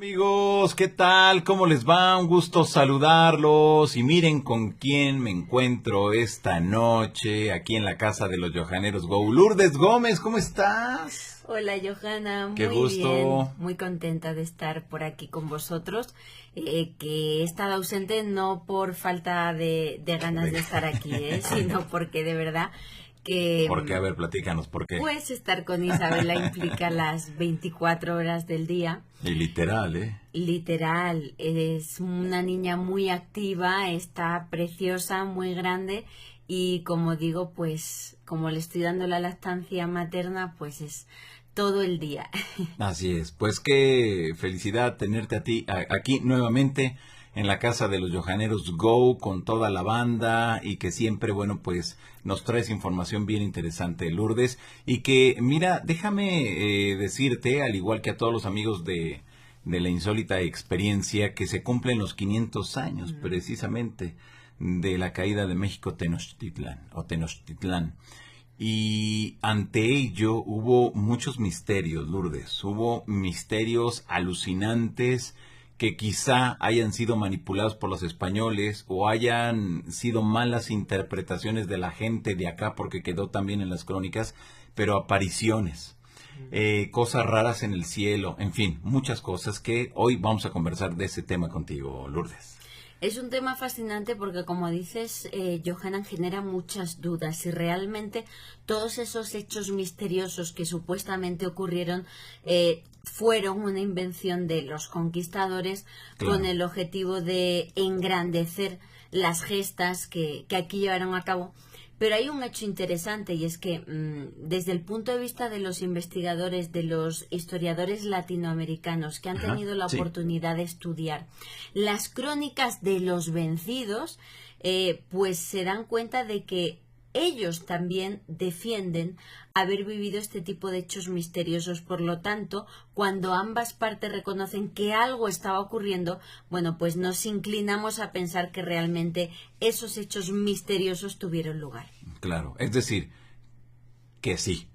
Amigos, ¿qué tal? ¿Cómo les va? Un gusto saludarlos y miren con quién me encuentro esta noche aquí en la casa de los Johaneros Go. Lourdes Gómez, ¿cómo estás? Hola Johanna, Qué muy bien, gusto. muy contenta de estar por aquí con vosotros, que he estado ausente no por falta de ganas de estar aquí, sino porque de verdad que ¿Por qué? A ver, platícanos, ¿por qué? pues estar con Isabela implica las 24 horas del día. Y literal, ¿eh? Literal, es una niña muy activa, está preciosa, muy grande y como digo, pues como le estoy dando la lactancia materna, pues es todo el día. Así es, pues qué felicidad tenerte a ti aquí nuevamente en la casa de los Johaneros Go con toda la banda y que siempre, bueno, pues nos traes información bien interesante, Lourdes, y que, mira, déjame decirte, al igual que a todos los amigos de la insólita experiencia, que se cumplen los 500 años precisamente de la caída de México Tenochtitlán. Y ante ello hubo muchos misterios, Lourdes. Hubo misterios alucinantes que quizá hayan sido manipulados por los españoles o hayan sido malas interpretaciones de la gente de acá porque quedó también en las crónicas, pero apariciones, cosas raras en el cielo, en fin, muchas cosas que hoy vamos a conversar de ese tema contigo, Lourdes. Es un tema fascinante porque, como dices, Johanan, genera muchas dudas si realmente todos esos hechos misteriosos que supuestamente ocurrieron fueron una invención de los conquistadores, Claro. con el objetivo de engrandecer las gestas que aquí llevaron a cabo. Pero hay un hecho interesante y es que desde el punto de vista de los investigadores, de los historiadores latinoamericanos que han tenido la sí. oportunidad de estudiar las crónicas de los vencidos, pues se dan cuenta de que ellos también defienden haber vivido este tipo de hechos misteriosos. Por lo tanto, cuando ambas partes reconocen que algo estaba ocurriendo, bueno, pues nos inclinamos a pensar que realmente esos hechos misteriosos tuvieron lugar. Claro, es decir, que sí.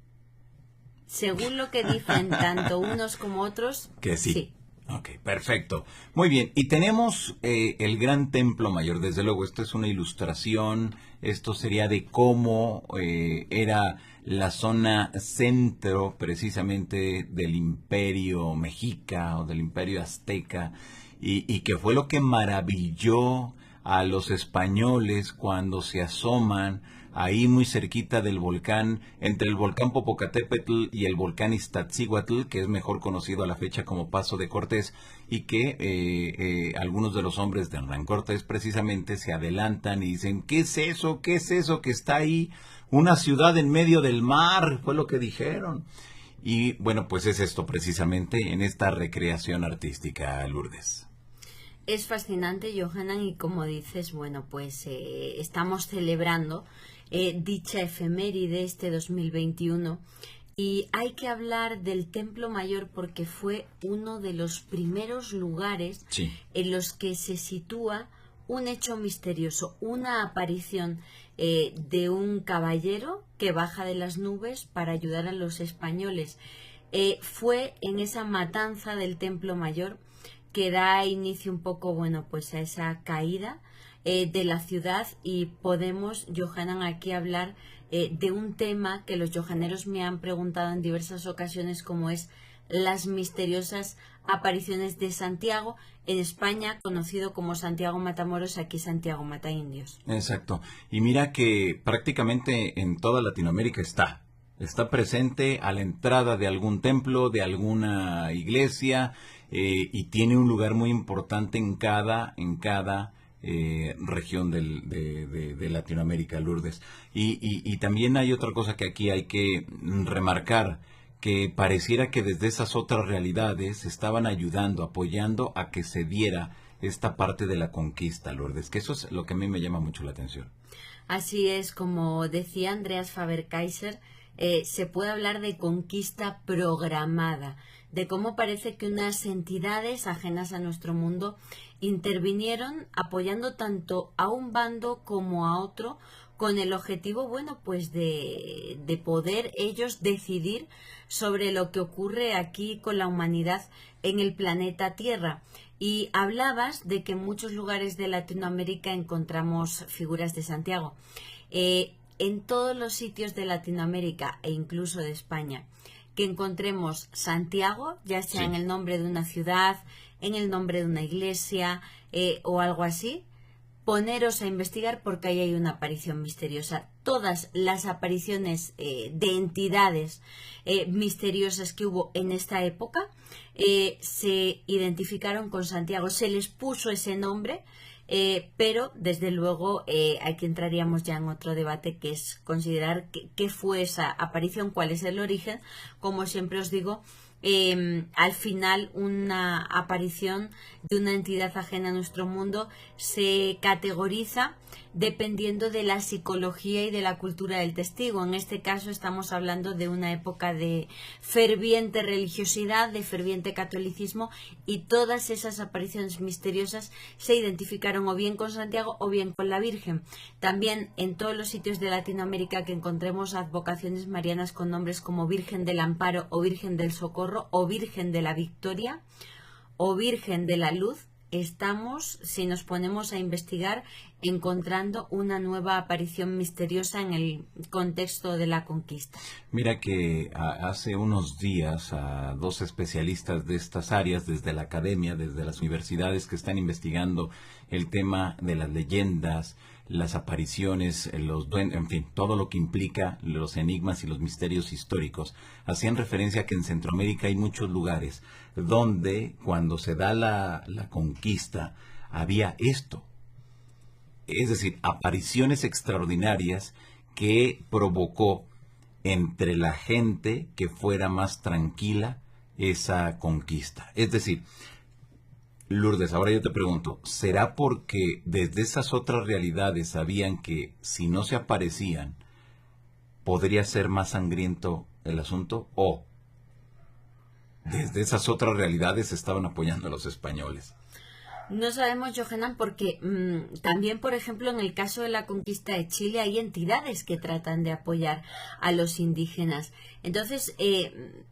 Según lo que dicen tanto unos como otros, Que sí. sí. Ok, perfecto. Muy bien, y tenemos el Gran Templo Mayor. Desde luego, esto es una ilustración, esto sería de cómo era la zona centro precisamente del Imperio Mexica o del Imperio Azteca, y que fue lo que maravilló a los españoles cuando se asoman ahí muy cerquita del volcán, entre el volcán Popocatépetl y el volcán Iztaccíhuatl, que es mejor conocido a la fecha como Paso de Cortés, y que algunos de los hombres de Hernán Cortés precisamente se adelantan y dicen, ¿qué es eso? ¿Qué es eso que está ahí? Una ciudad en medio del mar, fue lo que dijeron. Y bueno, pues es esto precisamente en esta recreación artística, Lourdes. Es fascinante, Johanan, y como dices, bueno, pues estamos celebrando dicha efeméride este 2021 y hay que hablar del Templo Mayor porque fue uno de los primeros lugares Sí. en los que se sitúa un hecho misterioso, una aparición de un caballero que baja de las nubes para ayudar a los españoles. Fue en esa matanza del Templo Mayor que da inicio un poco, bueno, pues a esa caída de la ciudad y podemos, Johanan, aquí hablar de un tema que los johaneros me han preguntado en diversas ocasiones, como es las misteriosas apariciones de Santiago, en España conocido como Santiago Matamoros, aquí Santiago Mataindios. Exacto. Y mira que prácticamente en toda Latinoamérica está presente a la entrada de algún templo, de alguna iglesia, y tiene un lugar muy importante en cada región de Latinoamérica, Lourdes. Y también hay otra cosa que aquí hay que remarcar, que pareciera que desde esas otras realidades estaban ayudando, apoyando a que se diera esta parte de la conquista, Lourdes, que eso es lo que a mí me llama mucho la atención. Así es, como decía Andreas Faber-Kaiser, se puede hablar de conquista programada, de cómo parece que unas entidades ajenas a nuestro mundo intervinieron apoyando tanto a un bando como a otro con el objetivo, bueno, pues de poder ellos decidir sobre lo que ocurre aquí con la humanidad en el planeta Tierra. Y hablabas de que en muchos lugares de Latinoamérica encontramos figuras de Santiago. En todos los sitios de Latinoamérica e incluso de España, que encontremos Santiago, ya sea en el nombre de una ciudad, en el nombre de una iglesia o algo así, poneros a investigar porque ahí hay una aparición misteriosa. Todas las apariciones de entidades misteriosas que hubo en esta época se identificaron con Santiago, se les puso ese nombre. Pero desde luego aquí entraríamos ya en otro debate, que es considerar qué fue esa aparición, cuál es el origen. Como siempre os digo, al final una aparición de una entidad ajena a nuestro mundo se categoriza dependiendo de la psicología y de la cultura del testigo. En este caso estamos hablando de una época de ferviente religiosidad, de ferviente catolicismo, y todas esas apariciones misteriosas se identificaron o bien con Santiago o bien con la Virgen. También en todos los sitios de Latinoamérica que encontremos advocaciones marianas con nombres como Virgen del Amparo o Virgen del Socorro o Virgen de la Victoria o Virgen de la Luz, estamos, si nos ponemos a investigar, encontrando una nueva aparición misteriosa en el contexto de la conquista. Mira que hace unos días a dos especialistas de estas áreas, desde la academia, desde las universidades que están investigando el tema de las leyendas, las apariciones, los duendes, en fin, todo lo que implica los enigmas y los misterios históricos, hacían referencia a que en Centroamérica hay muchos lugares donde cuando se da la conquista había esto, es decir, apariciones extraordinarias que provocó entre la gente que fuera más tranquila esa conquista. Es decir, Lourdes, ahora yo te pregunto, ¿será porque desde esas otras realidades sabían que si no se aparecían podría ser más sangriento el asunto? ¿O desde esas otras realidades estaban apoyando a los españoles? No sabemos, Johanan, porque también, por ejemplo, en el caso de la conquista de Chile hay entidades que tratan de apoyar a los indígenas. Entonces,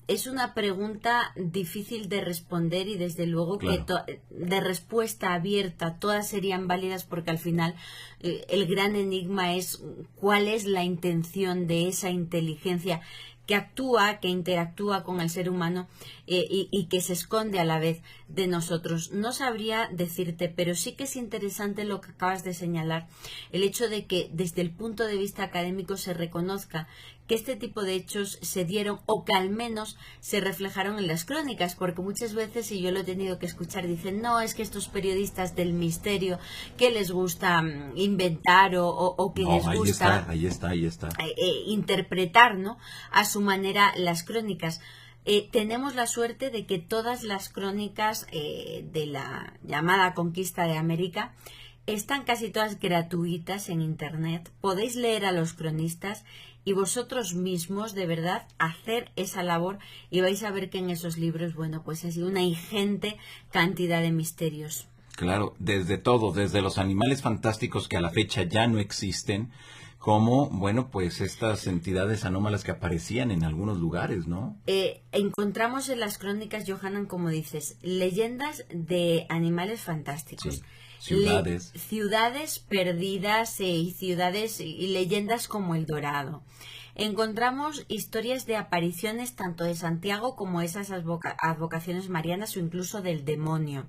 es una pregunta difícil de responder y desde luego claro, que de respuesta abierta todas serían válidas, porque al final el gran enigma es cuál es la intención de esa inteligencia que actúa, que interactúa con el ser humano y que se esconde a la vez de nosotros. No sabría decirte, pero sí que es interesante lo que acabas de señalar, el hecho de que desde el punto de vista académico se reconozca que este tipo de hechos se dieron o que al menos se reflejaron en las crónicas, porque muchas veces, y yo lo he tenido que escuchar, dicen, no, es que estos periodistas del misterio que les gusta inventar o que les gusta ahí está. Interpretar, ¿no?, a su manera las crónicas. Tenemos la suerte de que todas las crónicas de la llamada conquista de América están casi todas gratuitas en internet. Podéis leer a los cronistas y vosotros mismos, de verdad, hacer esa labor y vais a ver que en esos libros, bueno, pues ha sido una ingente cantidad de misterios. Claro, desde todo, desde los animales fantásticos que a la fecha ya no existen, como, bueno, pues estas entidades anómalas que aparecían en algunos lugares, ¿no? Encontramos en las crónicas, Johanan, como dices, leyendas de animales fantásticos. Sí. Ciudades perdidas y ciudades y leyendas como El Dorado. Encontramos historias de apariciones tanto de Santiago como esas advocaciones marianas o incluso del demonio.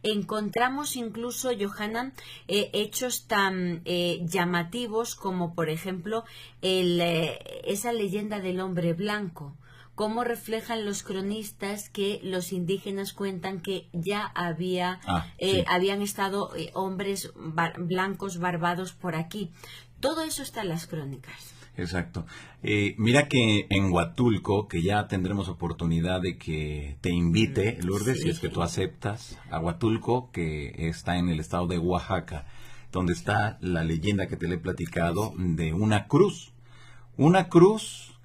Encontramos incluso, Johanan, hechos tan llamativos como, por ejemplo, esa leyenda del hombre blanco. Cómo reflejan los cronistas que los indígenas cuentan que ya habían estado hombres blancos barbados por aquí. Todo eso está en las crónicas. Exacto. Mira que en Huatulco, que ya tendremos oportunidad de que te invite, Lourdes, si es que tú aceptas, a Huatulco, que está en el estado de Oaxaca, donde está la leyenda que te le he platicado de una cruz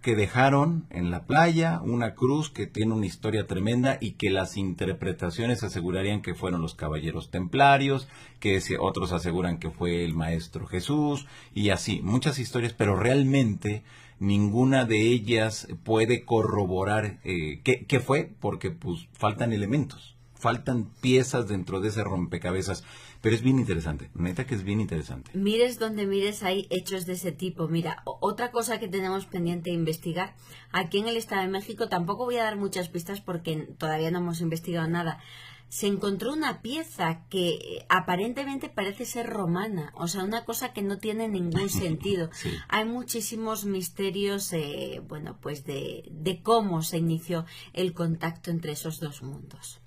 que dejaron en la playa, una cruz que tiene una historia tremenda y que las interpretaciones asegurarían que fueron los caballeros templarios, que otros aseguran que fue el Maestro Jesús, y así, muchas historias, pero realmente ninguna de ellas puede corroborar qué fue, porque pues faltan elementos, faltan piezas dentro de ese rompecabezas. Pero es bien interesante, neta que es bien interesante. Mires donde mires, hay hechos de ese tipo. Mira, otra cosa que tenemos pendiente de investigar, aquí en el Estado de México, tampoco voy a dar muchas pistas porque todavía no hemos investigado nada. Se encontró una pieza que aparentemente parece ser romana, o sea, una cosa que no tiene ningún sentido. Sí. Hay muchísimos misterios, bueno, pues de cómo se inició el contacto entre esos dos mundos.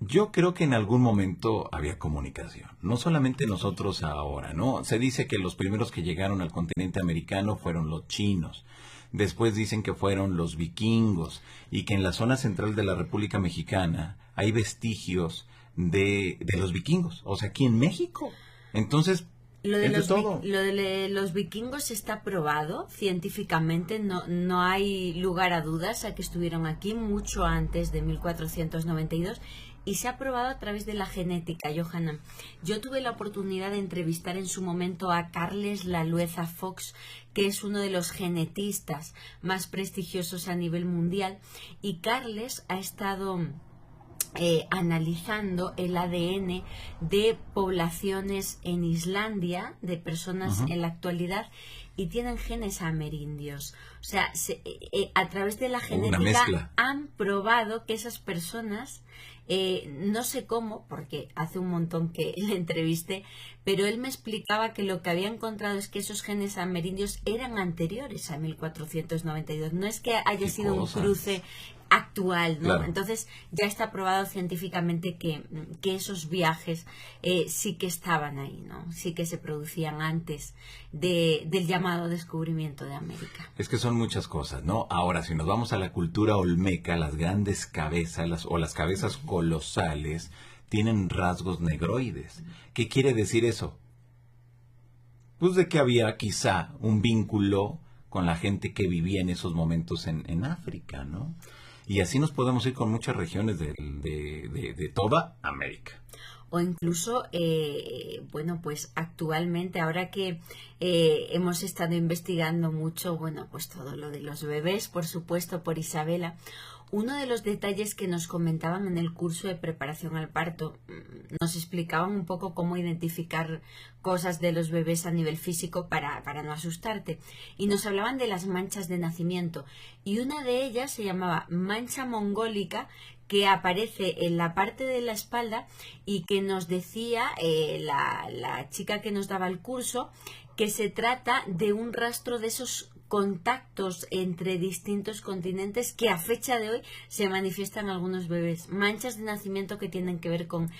Yo creo que en algún momento había comunicación, no solamente nosotros ahora, ¿no? Se dice que los primeros que llegaron al continente americano fueron los chinos, después dicen que fueron los vikingos y que en la zona central de la República Mexicana hay vestigios de los vikingos, o sea, aquí en México. Entonces, Lo de, todo. lo de los vikingos está probado científicamente, no hay lugar a dudas a que estuvieron aquí mucho antes de 1492 y se ha probado a través de la genética, Johanna. Yo tuve la oportunidad de entrevistar en su momento a Carles Lalueza Fox, que es uno de los genetistas más prestigiosos a nivel mundial, y Carles ha estado analizando el ADN de poblaciones en Islandia, de personas en la actualidad, y tienen genes amerindios. O sea, a través de la genética han probado que esas personas, no sé cómo, porque hace un montón que le entrevisté, pero él me explicaba que lo que había encontrado es que esos genes amerindios eran anteriores a 1492. No es que haya sido un cruce actual, ¿no? Claro. Entonces ya está probado científicamente que esos viajes sí que estaban ahí, ¿no? Sí que se producían antes del llamado descubrimiento de América. Es que son muchas cosas, ¿no? Ahora, si nos vamos a la cultura olmeca, las grandes cabezas las cabezas colosales tienen rasgos negroides. ¿Qué quiere decir eso? Pues de que había quizá un vínculo con la gente que vivía en esos momentos en África, ¿no? Y así nos podemos ir con muchas regiones de toda América. O incluso, bueno, pues actualmente, ahora que hemos estado investigando mucho, bueno, pues todo lo de los bebés, por supuesto, por Isabela, uno de los detalles que nos comentaban en el curso de preparación al parto, nos explicaban un poco cómo identificar cosas de los bebés a nivel físico para no asustarte. Y nos hablaban de las manchas de nacimiento. Y una de ellas se llamaba mancha mongólica, que aparece en la parte de la espalda y que nos decía la chica que nos daba el curso que se trata de un rastro de esos contactos entre distintos continentes que a fecha de hoy se manifiestan en algunos bebés. Manchas de nacimiento que tienen que ver con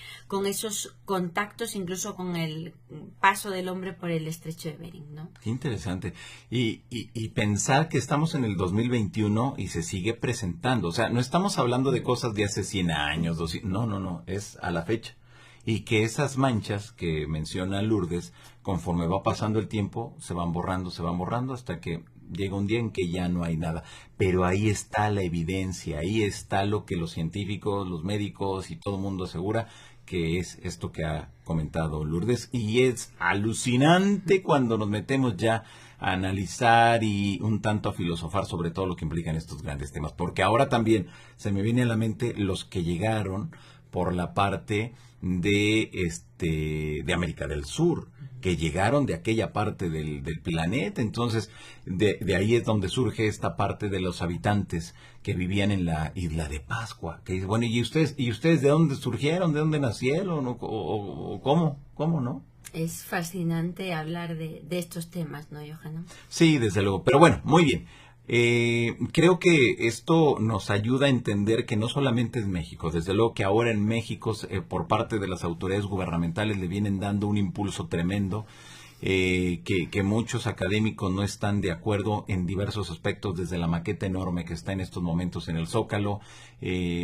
esos contactos, incluso con el paso del hombre por el estrecho de Bering, ¿no? Qué interesante. Y pensar que estamos en el 2021 y se sigue presentando. O sea, no estamos hablando de cosas de hace 100 años, 200, no, es a la fecha. Y que esas manchas que menciona Lourdes, conforme va pasando el tiempo, se van borrando hasta que llega un día en que ya no hay nada. Pero ahí está la evidencia, ahí está lo que los científicos, los médicos y todo el mundo asegura, que es esto que ha comentado Lourdes. Y es alucinante cuando nos metemos ya a analizar y un tanto a filosofar sobre todo lo que implican estos grandes temas. Porque ahora también se me viene a la mente los que llegaron por la parte de América del Sur, que llegaron de aquella parte del planeta. Entonces, de ahí es donde surge esta parte de los habitantes que vivían en la isla de Pascua. Que dice, bueno, ¿y ustedes de dónde surgieron? ¿De dónde nacieron? ¿O cómo, no? Es fascinante hablar de estos temas, ¿no, Johanna? Sí, desde luego. Pero bueno, muy bien. Creo que esto nos ayuda a entender que no solamente es México, desde luego que ahora en México por parte de las autoridades gubernamentales le vienen dando un impulso tremendo, que muchos académicos no están de acuerdo en diversos aspectos, desde la maqueta enorme que está en estos momentos en el Zócalo.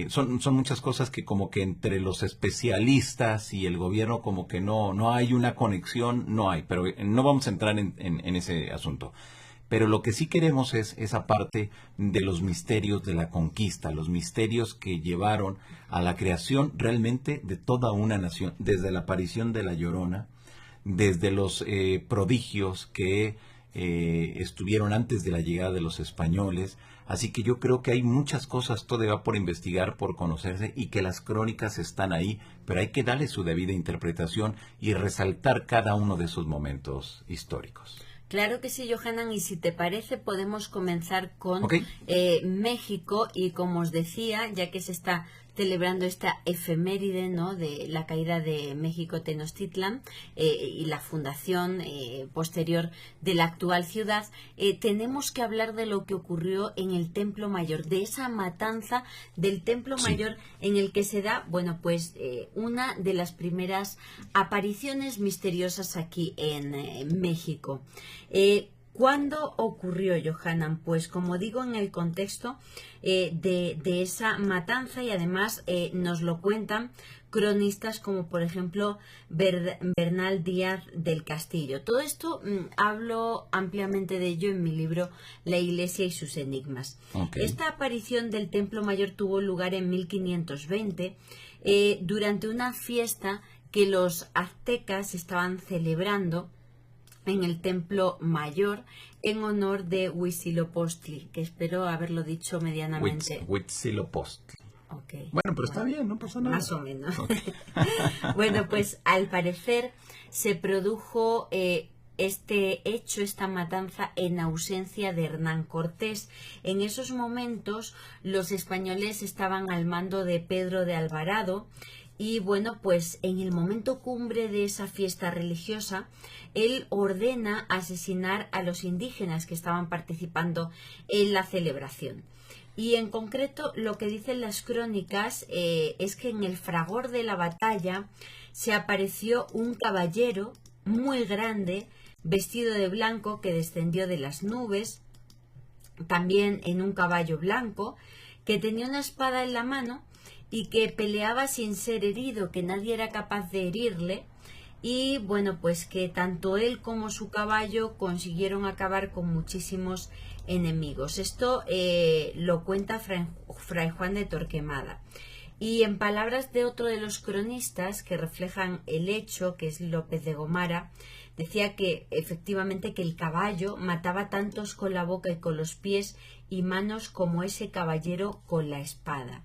Son muchas cosas que como que entre los especialistas y el gobierno como que no hay una conexión, no hay, pero no vamos a entrar en ese asunto. pero lo que sí queremos es esa parte de los misterios de la conquista, los misterios que llevaron a la creación realmente de toda una nación, desde la aparición de la Llorona, desde los prodigios que estuvieron antes de la llegada de los españoles. Así que yo creo que hay muchas cosas todavía por investigar, por conocerse, y que las crónicas están ahí, pero hay que darle su debida interpretación y resaltar cada uno de esos momentos históricos. Claro que sí, Johanan, y si te parece podemos comenzar con Ok. México, y como os decía, ya que se está celebrando esta efeméride, ¿no?, de la caída de México Tenochtitlan y la fundación posterior de la actual ciudad, tenemos que hablar de lo que ocurrió en el Templo Mayor, de esa matanza del Templo Sí. Mayor, en el que se da, bueno, pues una de las primeras apariciones misteriosas aquí en México. ¿Cuándo ocurrió, Johanan? Pues como digo, en el contexto de esa matanza, y además nos lo cuentan cronistas como por ejemplo Bernal Díaz del Castillo. Todo esto hablo ampliamente de ello en mi libro La Iglesia y sus enigmas. Okay. Esta aparición del Templo Mayor tuvo lugar en 1520 durante una fiesta que los aztecas estaban celebrando en el Templo Mayor en honor de Huitzilopochtli, que espero haberlo dicho medianamente. Huitzilopochtli. Okay. Bueno, pero está bien, no pasa nada. Más o menos. Okay. Bueno, pues al parecer se produjo este hecho, esta matanza, en ausencia de Hernán Cortés. En esos momentos los españoles estaban al mando de Pedro de Alvarado, y bueno, pues en el momento cumbre de esa fiesta religiosa, él ordena asesinar a los indígenas que estaban participando en la celebración. Y en concreto lo que dicen las crónicas es que en el fragor de la batalla se apareció un caballero muy grande, vestido de blanco, que descendió de las nubes, también en un caballo blanco, que tenía una espada en la mano y que peleaba sin ser herido, que nadie era capaz de herirle. Y bueno, pues que tanto él como su caballo consiguieron acabar con muchísimos enemigos. Esto lo cuenta Fray Juan de Torquemada. Y en palabras de otro de los cronistas que reflejan el hecho, que es López de Gomara, decía que efectivamente que el caballo mataba tantos con la boca y con los pies y manos como ese caballero con la espada.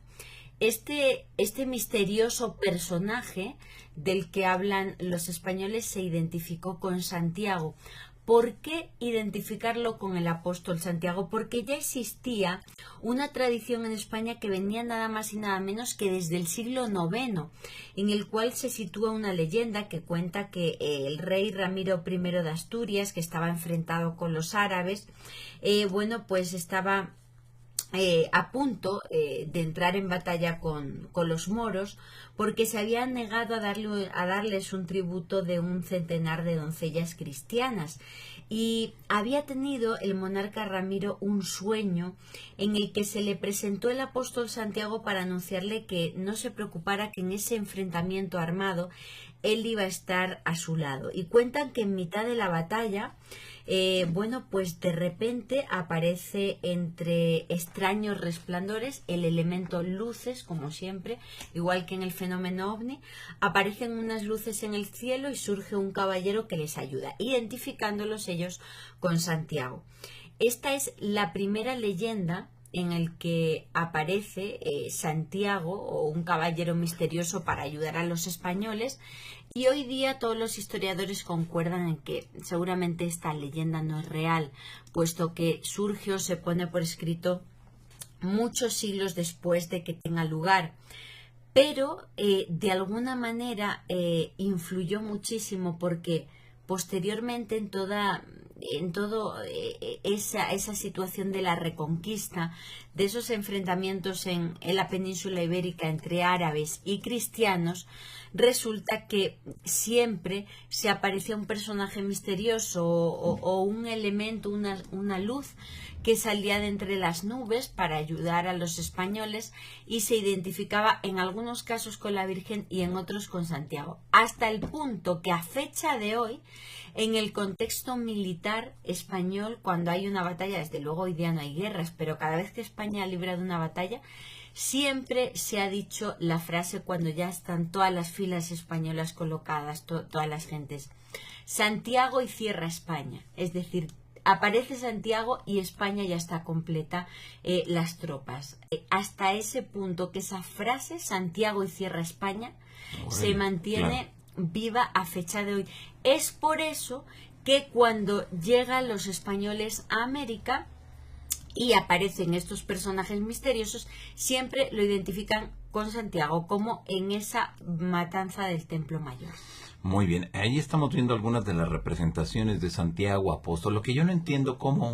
Este misterioso personaje del que hablan los españoles se identificó con Santiago. ¿Por qué identificarlo con el apóstol Santiago? Porque ya existía una tradición en España que venía nada más y nada menos que desde el siglo IX, en el cual se sitúa una leyenda que cuenta que el rey Ramiro I de Asturias, que estaba enfrentado con los árabes, bueno, pues estaba a punto de entrar en batalla con los moros, porque se habían negado a darles un tributo de un centenar de doncellas cristianas. Y había tenido el monarca Ramiro un sueño en el que se le presentó el apóstol Santiago para anunciarle que no se preocupara, que en ese enfrentamiento armado él iba a estar a su lado. Y cuentan que en mitad de la batalla, bueno, pues de repente aparece entre extraños resplandores el elemento luces, como siempre, igual que en el fenómeno ovni. Aparecen unas luces en el cielo y surge un caballero que les ayuda, identificándolos ellos con Santiago. Esta es la primera leyenda en el que aparece Santiago, o un caballero misterioso, para ayudar a los españoles. Y hoy día todos los historiadores concuerdan en que seguramente esta leyenda no es real, puesto que surge o se pone por escrito muchos siglos después de que tenga lugar. Pero de alguna manera influyó muchísimo, porque posteriormente en toda esa situación de la Reconquista, de esos enfrentamientos en la península ibérica entre árabes y cristianos, resulta que siempre se aparecía un personaje misterioso o un elemento, una luz que salía de entre las nubes para ayudar a los españoles y se identificaba en algunos casos con la Virgen y en otros con Santiago. Hasta el punto que a fecha de hoy, en el contexto militar español, cuando hay una batalla, desde luego hoy día no hay guerras, pero cada vez que España ha librado una batalla, siempre se ha dicho la frase cuando ya están todas las filas españolas colocadas, todas las gentes: Santiago y cierra España. Es decir, aparece Santiago y España ya está completa, las tropas. Hasta ese punto que esa frase, Santiago y cierra España, se mantiene viva a fecha de hoy. Es por eso que cuando llegan los españoles a América y aparecen estos personajes misteriosos, siempre lo identifican con Santiago, como en esa matanza del Templo Mayor. Muy bien, ahí estamos viendo algunas de las representaciones de Santiago Apóstol. Lo que yo no entiendo como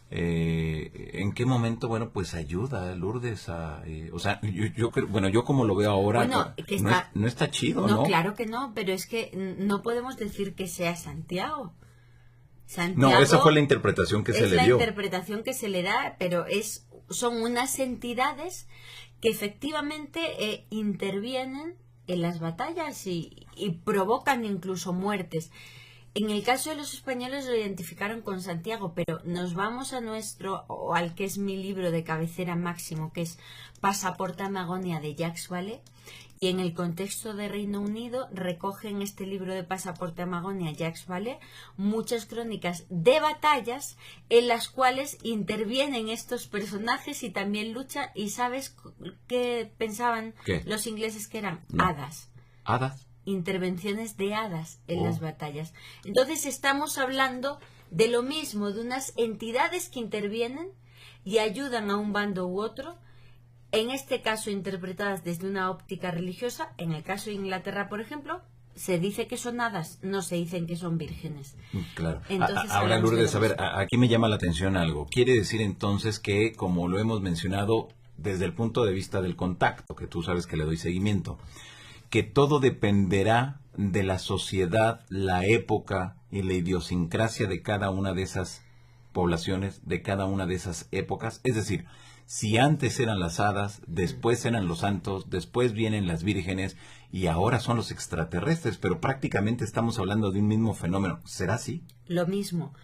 en qué momento, bueno, pues ayuda a Lourdes a, o sea, yo creo, bueno, yo como lo veo ahora, bueno, que está, no está chido, ¿no? No, claro que no, pero es que no podemos decir que sea Santiago. Santiago, no, esa fue la interpretación que se le dio. Es la interpretación que se le da, pero son unas entidades que efectivamente intervienen en las batallas y provocan incluso muertes. En el caso de los españoles lo identificaron con Santiago, pero nos vamos a o al que es mi libro de cabecera máximo, que es Pasaporte a Magonia, de Jacques Vallée, y en el contexto de Reino Unido recoge en este libro de Pasaporte a Magonia, Jacques Vallée, muchas crónicas de batallas en las cuales intervienen estos personajes y también luchan. ¿Y sabes qué pensaban los ingleses que eran? No. Hadas. ¿Hadas? Intervenciones de hadas en las batallas. Entonces estamos hablando de lo mismo, de unas entidades que intervienen y ayudan a un bando u otro, en este caso interpretadas desde una óptica religiosa. En el caso de Inglaterra, por ejemplo, se dice que son hadas, no se dicen que son vírgenes. Claro. Entonces, ahora, Lourdes, a ver, aquí me llama la atención algo. Quiere decir entonces que, como lo hemos mencionado desde el punto de vista del contacto, que tú sabes que le doy seguimiento, que todo dependerá de la sociedad, la época y la idiosincrasia de cada una de esas poblaciones, de cada una de esas épocas. Es decir, si antes eran las hadas, después eran los santos, después vienen las vírgenes y ahora son los extraterrestres, pero prácticamente estamos hablando de un mismo fenómeno. ¿Será así? Lo mismo.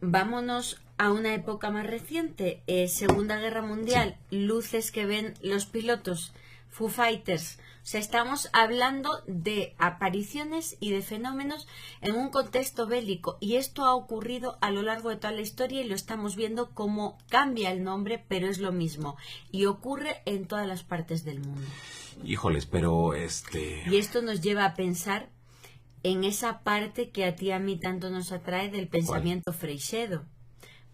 Vámonos a una época más reciente, Segunda Guerra Mundial, sí. Luces que ven los pilotos, Foo Fighters. O sea, estamos hablando de apariciones y de fenómenos en un contexto bélico, y esto ha ocurrido a lo largo de toda la historia y lo estamos viendo cómo cambia el nombre, pero es lo mismo y ocurre en todas las partes del mundo. Híjoles, pero Y esto nos lleva a pensar en esa parte que a ti y a mí tanto nos atrae del pensamiento freixedo,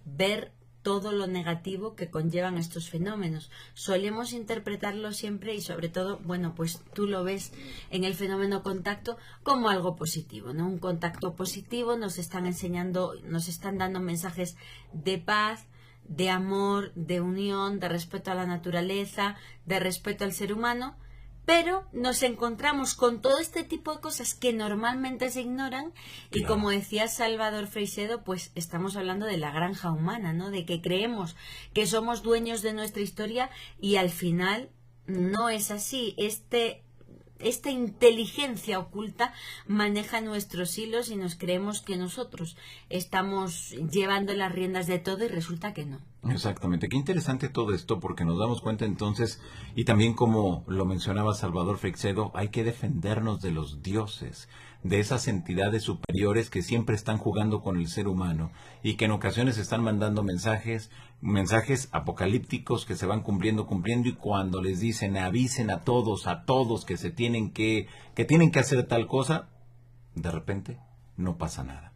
ver todo lo negativo que conllevan estos fenómenos. Solemos interpretarlo siempre, y sobre todo, bueno, pues tú lo ves en el fenómeno contacto como algo positivo, ¿no? Un contacto positivo, nos están enseñando, nos están dando mensajes de paz, de amor, de unión, de respeto a la naturaleza, de respeto al ser humano, pero nos encontramos con todo este tipo de cosas que normalmente se ignoran. Y como decía Salvador Freixedo, pues estamos hablando de la granja humana, ¿no? De que creemos que somos dueños de nuestra historia y al final no es así. Esta inteligencia oculta maneja nuestros hilos y nos creemos que nosotros estamos llevando las riendas de todo y resulta que no. Exactamente. Qué interesante todo esto, porque nos damos cuenta entonces, y también como lo mencionaba Salvador Freixedo, hay que defendernos de los dioses, de esas entidades superiores que siempre están jugando con el ser humano y que en ocasiones están mandando mensajes apocalípticos que se van cumpliendo, y cuando les dicen avisen a todos que se tienen que tienen que hacer tal cosa, de repente no pasa nada.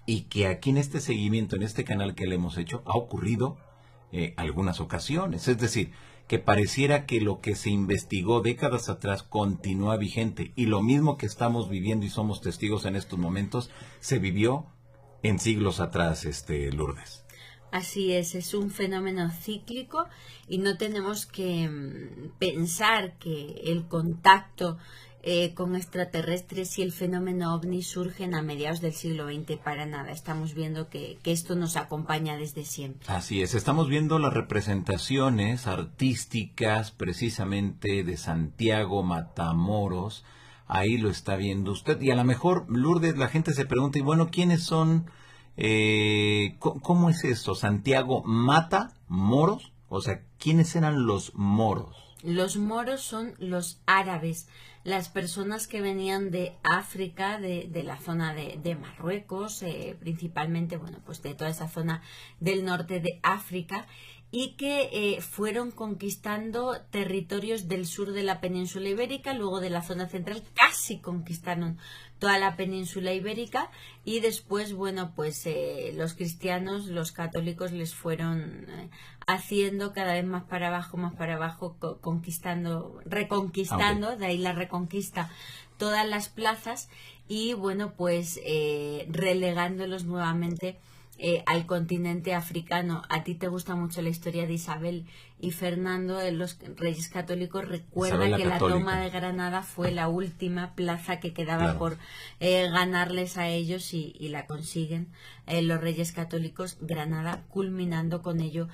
Y que aquí en este seguimiento, en este canal que le hemos hecho, ha ocurrido algunas ocasiones. Es decir, que pareciera que lo que se investigó décadas atrás continúa vigente, y lo mismo que estamos viviendo y somos testigos en estos momentos se vivió en siglos atrás, Lourdes. Así es un fenómeno cíclico y no tenemos que pensar que el contacto con extraterrestres y el fenómeno ovni surgen a mediados del siglo XX, para nada. Estamos viendo que esto nos acompaña desde siempre. Así es, estamos viendo las representaciones artísticas precisamente de Santiago Matamoros. Ahí lo está viendo usted. Y a lo mejor, Lourdes, la gente se pregunta, y bueno, ¿quiénes son? ¿Cómo es esto? ¿Santiago Matamoros? O sea, ¿quiénes eran los moros? Los moros son los árabes, las personas que venían de África, de la zona de Marruecos, principalmente, bueno, pues de toda esa zona del norte de África, y que fueron conquistando territorios del sur de la península ibérica, luego de la zona central, casi conquistaron toda la península ibérica, y después, bueno, pues los cristianos, los católicos les fueron haciendo cada vez más para abajo, reconquistando, de ahí la reconquista, todas las plazas, y bueno, pues relegándolos nuevamente al continente africano. A ti te gusta mucho la historia de Isabel y Fernando, de los reyes católicos. Recuerda que la toma de Granada fue la última plaza que quedaba por ganarles a ellos, y la consiguen los reyes católicos, Granada, culminando con ello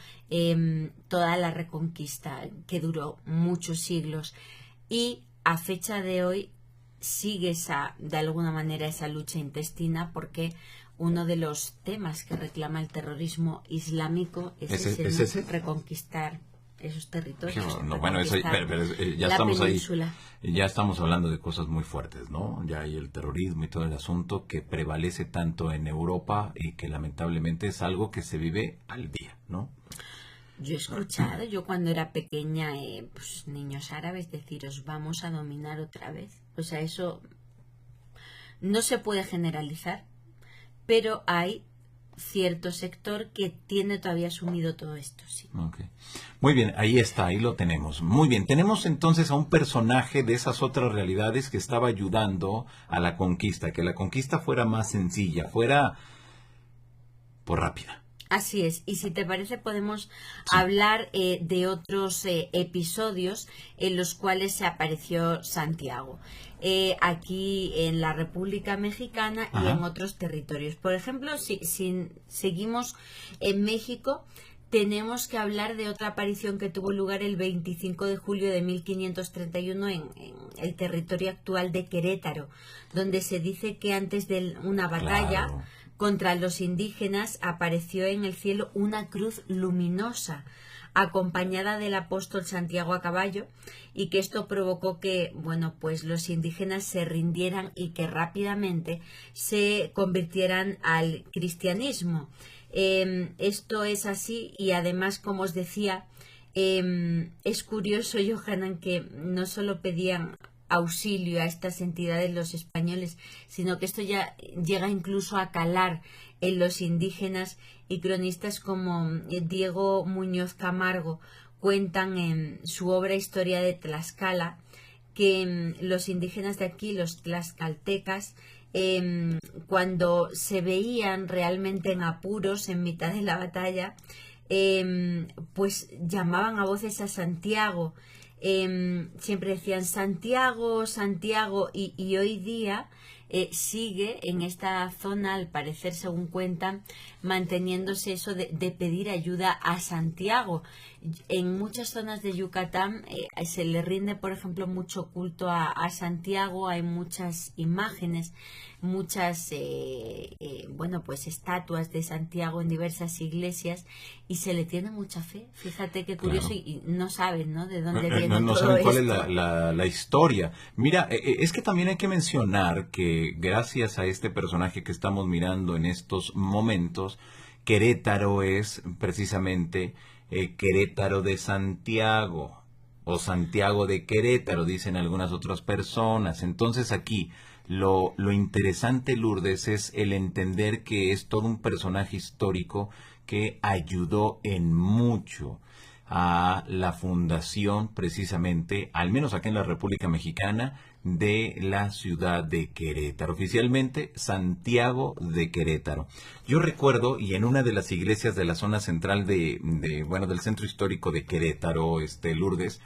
toda la reconquista que duró muchos siglos. Y a fecha de hoy sigue de alguna manera esa lucha intestina, porque uno de los temas que reclama el terrorismo islámico es ese, reconquistar esos territorios. No, bueno, eso, pero ya estamos península. Ahí, ya estamos hablando de cosas muy fuertes, ¿no? Ya hay el terrorismo y todo el asunto que prevalece tanto en Europa y que lamentablemente es algo que se vive al día, ¿no? Yo he escuchado, yo cuando era pequeña, pues niños árabes deciros, vamos a dominar otra vez. O sea, eso no se puede generalizar, pero hay cierto sector que tiene todavía asumido todo esto, sí. Okay. Muy bien, ahí está, ahí lo tenemos. Muy bien, tenemos entonces a un personaje de esas otras realidades que estaba ayudando a la conquista, que la conquista fuera más sencilla, fuera pues rápida. Así es, y si te parece podemos hablar de otros episodios en los cuales se apareció Santiago, aquí en la República Mexicana y en otros territorios. Por ejemplo, si seguimos en México, tenemos que hablar de otra aparición que tuvo lugar el 25 de julio de 1531 en el territorio actual de Querétaro, donde se dice que antes de una batalla contra los indígenas apareció en el cielo una cruz luminosa acompañada del apóstol Santiago a caballo, y que esto provocó que, bueno, pues los indígenas se rindieran y que rápidamente se convirtieran al cristianismo. Esto es así, y además, como os decía, es curioso, Johanan, que no solo pedían auxilio a estas entidades los españoles, sino que esto ya llega incluso a calar en los indígenas, y cronistas como Diego Muñoz Camargo cuentan en su obra Historia de Tlaxcala que los indígenas de aquí, los tlaxcaltecas, cuando se veían realmente en apuros en mitad de la batalla, pues llamaban a voces a Santiago. Siempre decían Santiago, Santiago, y hoy día sigue en esta zona, al parecer, según cuentan, manteniéndose eso de pedir ayuda a Santiago. En muchas zonas de Yucatán se le rinde, por ejemplo, mucho culto a Santiago. Hay muchas imágenes, muchas bueno, pues estatuas de Santiago en diversas iglesias, y se le tiene mucha fe. Fíjate qué curioso. Claro. Y no saben, ¿no?, de dónde viene no todo saben cuál esto. es la historia. Mira, es que también hay que mencionar que gracias a este personaje que estamos mirando en estos momentos, Querétaro es precisamente Querétaro de Santiago, o Santiago de Querétaro, dicen algunas otras personas. Entonces aquí lo interesante, Lourdes, es el entender que es todo un personaje histórico que ayudó en mucho a la fundación precisamente, al menos aquí en la República Mexicana, de la ciudad de Querétaro, oficialmente Santiago de Querétaro. Yo recuerdo, y en una de las iglesias de la zona central del centro histórico de Querétaro, Lourdes,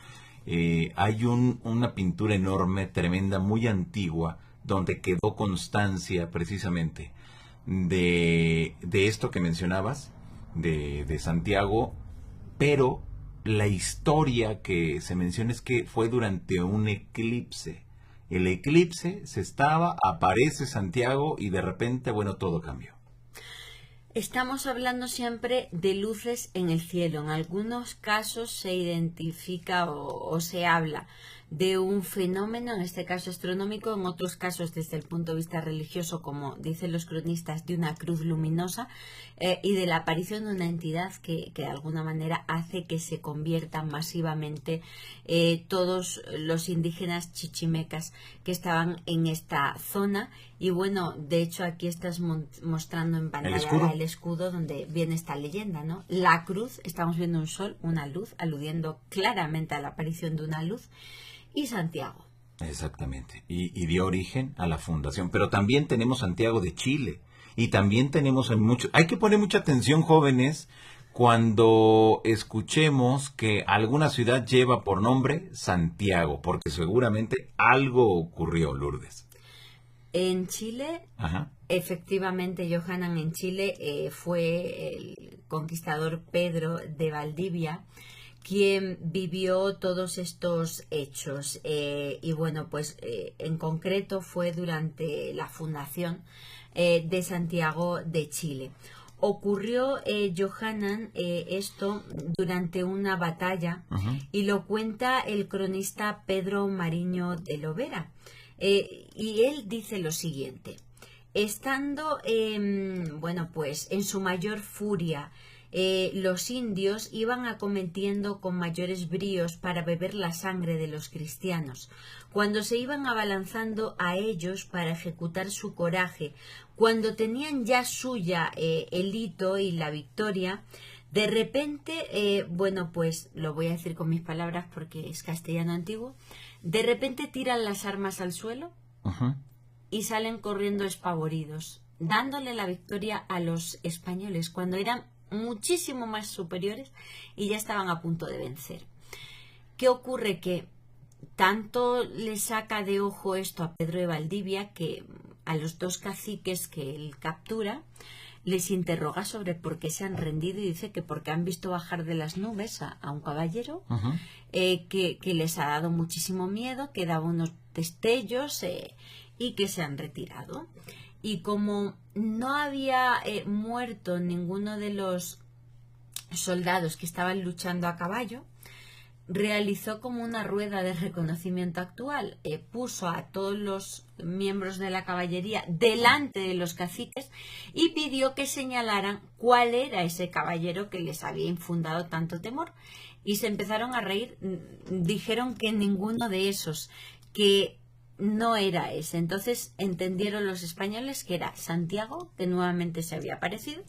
hay una pintura enorme, tremenda, muy antigua, donde quedó constancia precisamente de esto que mencionabas, de Santiago, pero la historia que se menciona es que fue durante un eclipse. El eclipse aparece Santiago y de repente, bueno, todo cambió. Estamos hablando siempre de luces en el cielo. En algunos casos se identifica o se habla de un fenómeno, en este caso astronómico, en otros casos desde el punto de vista religioso, como dicen los cronistas, de una cruz luminosa y de la aparición de una entidad que de alguna manera hace que se conviertan masivamente todos los indígenas chichimecas que estaban en esta zona. Y bueno, de hecho aquí estás mostrando en pantalla el escudo donde viene esta leyenda, ¿no? La cruz, estamos viendo un sol, una luz, aludiendo claramente a la aparición de una luz, y Santiago. Exactamente, y dio origen a la fundación. Pero también tenemos Santiago de Chile, y también tenemos hay que poner mucha atención, jóvenes, cuando escuchemos que alguna ciudad lleva por nombre Santiago, porque seguramente algo ocurrió, Lourdes. En Chile, ajá, efectivamente, Johanan, en Chile fue el conquistador Pedro de Valdivia quien vivió todos estos hechos y bueno, pues en concreto fue durante la fundación de Santiago de Chile. Ocurrió, Johanan, esto durante una batalla y lo cuenta el cronista Pedro Mariño de Lovera. Y él dice lo siguiente: estando, bueno, pues en su mayor furia, los indios iban acometiendo con mayores bríos para beber la sangre de los cristianos. Cuando se iban abalanzando a ellos para ejecutar su coraje, cuando tenían ya suya el hito y la victoria, de repente, bueno, pues lo voy a decir con mis palabras porque es castellano antiguo, de repente tiran las armas al suelo y salen corriendo espavoridos, dándole la victoria a los españoles cuando eran muchísimo más superiores y ya estaban a punto de vencer. ¿Qué ocurre? Que tanto le saca de ojo esto a Pedro de Valdivia que a los dos caciques que él captura les interroga sobre por qué se han rendido y dice que porque han visto bajar de las nubes a un caballero que les ha dado muchísimo miedo, que daba unos destellos y que se han retirado. Y como no había muerto ninguno de los soldados que estaban luchando a caballo, realizó como una rueda de reconocimiento actual. Puso a todos los miembros de la caballería delante de los caciques y pidió que señalaran cuál era ese caballero que les había infundado tanto temor. Y se empezaron a reír. Dijeron que ninguno de esos, que no era ese. Entonces entendieron los españoles que era Santiago, que nuevamente se había aparecido,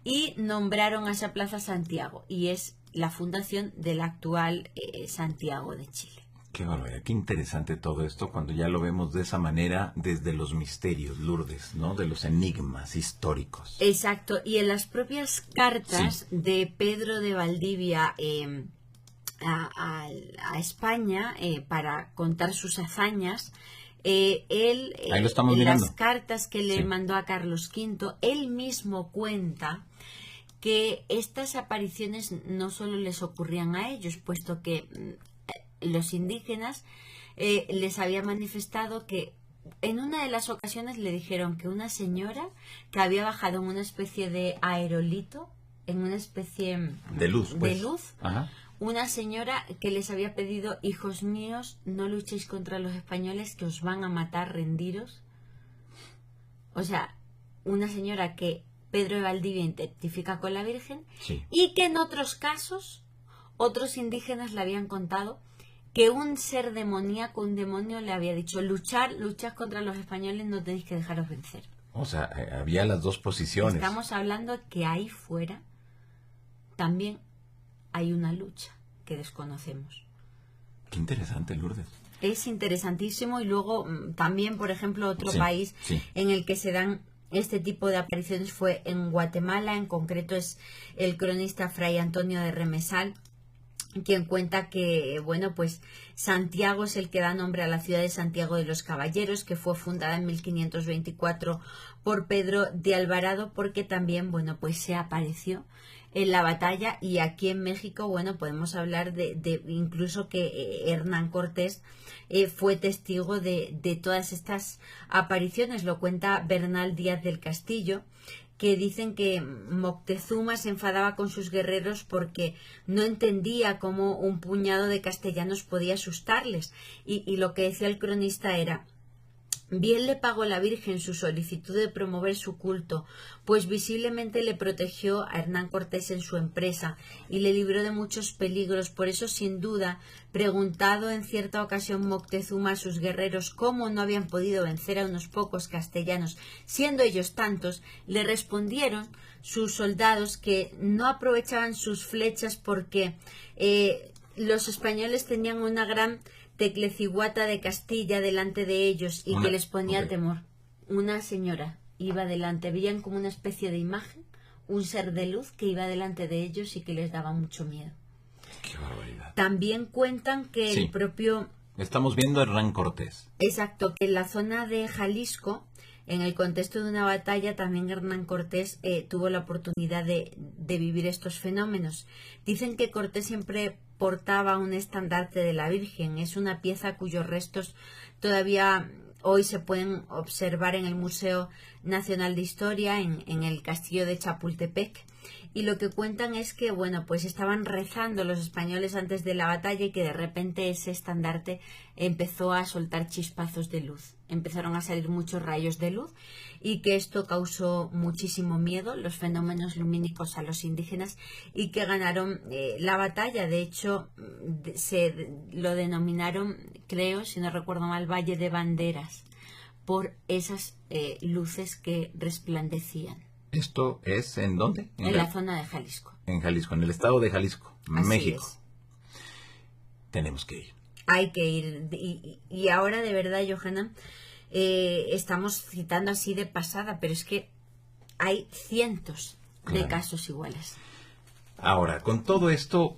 y nombraron a esa plaza Santiago, y es la fundación del actual Santiago de Chile. Qué barbaridad, qué interesante todo esto cuando ya lo vemos de esa manera desde los misterios, Lourdes, ¿no? De los enigmas históricos. Exacto, y en las propias cartas de Pedro de Valdivia a España para contar sus hazañas, él, ahí lo estamos mirando. Las cartas que le mandó a Carlos V, él mismo cuenta que estas apariciones no solo les ocurrían a ellos, puesto que los indígenas les había manifestado que en una de las ocasiones le dijeron que una señora que había bajado en una especie de aerolito, en una especie de luz, Ajá. Una señora que les había pedido: hijos míos, no luchéis contra los españoles que os van a matar, rendiros. O sea, una señora que Pedro de Valdivia identifica con la Virgen, y que en otros casos otros indígenas le habían contado que un ser demoníaco, un demonio, le había dicho: luchad contra los españoles, no tenéis que dejaros vencer. O sea, había las dos posiciones. Estamos hablando que ahí fuera también hay una lucha que desconocemos. Qué interesante, Lourdes. Es interesantísimo. Y luego también, por ejemplo, otro Sí, país sí. en el que se dan este tipo de apariciones fue en Guatemala. En concreto es el cronista Fray Antonio de Remesal, quien cuenta que, bueno, pues Santiago es el que da nombre a la ciudad de Santiago de los Caballeros, que fue fundada en 1524 por Pedro de Alvarado, porque también, bueno, pues se apareció en la batalla. Y aquí en México, bueno, podemos hablar de incluso que Hernán Cortés fue testigo de todas estas apariciones. Lo cuenta Bernal Díaz del Castillo, que dicen que Moctezuma se enfadaba con sus guerreros porque no entendía cómo un puñado de castellanos podía asustarles. Y lo que decía el cronista era: bien le pagó la Virgen su solicitud de promover su culto, pues visiblemente le protegió a Hernán Cortés en su empresa y le libró de muchos peligros. Por eso, sin duda, preguntado en cierta ocasión Moctezuma a sus guerreros cómo no habían podido vencer a unos pocos castellanos, siendo ellos tantos, le respondieron sus soldados que no aprovechaban sus flechas porque los españoles tenían una gran Tecleciguata de Castilla delante de ellos y que les ponía temor. Una señora iba delante, veían como una especie de imagen, un ser de luz que iba delante de ellos y que les daba mucho miedo. Qué barbaridad. También cuentan que Sí. el propio... Estamos viendo a Hernán Cortés. Exacto, que en la zona de Jalisco, en el contexto de una batalla, también Hernán Cortés tuvo la oportunidad de vivir estos fenómenos. Dicen que Cortés siempre portaba un estandarte de la Virgen. Es una pieza cuyos restos todavía hoy se pueden observar en el Museo Nacional de Historia, en el castillo de Chapultepec. Y lo que cuentan es que, bueno, pues estaban rezando los españoles antes de la batalla y que de repente ese estandarte empezó a soltar chispazos de luz. Empezaron a salir muchos rayos de luz y que esto causó muchísimo miedo, los fenómenos lumínicos, a los indígenas, y que ganaron la batalla. De hecho, se lo denominaron, creo, si no recuerdo mal, Valle de Banderas, por esas luces que resplandecían. ¿Esto es en dónde? En la zona de Jalisco. En Jalisco, en el estado de Jalisco, Así México. es. Tenemos que ir. Hay que ir. Y ahora, de verdad, Johanna, estamos citando así de pasada, pero es que hay cientos de Claro. casos iguales. Ahora, con todo esto,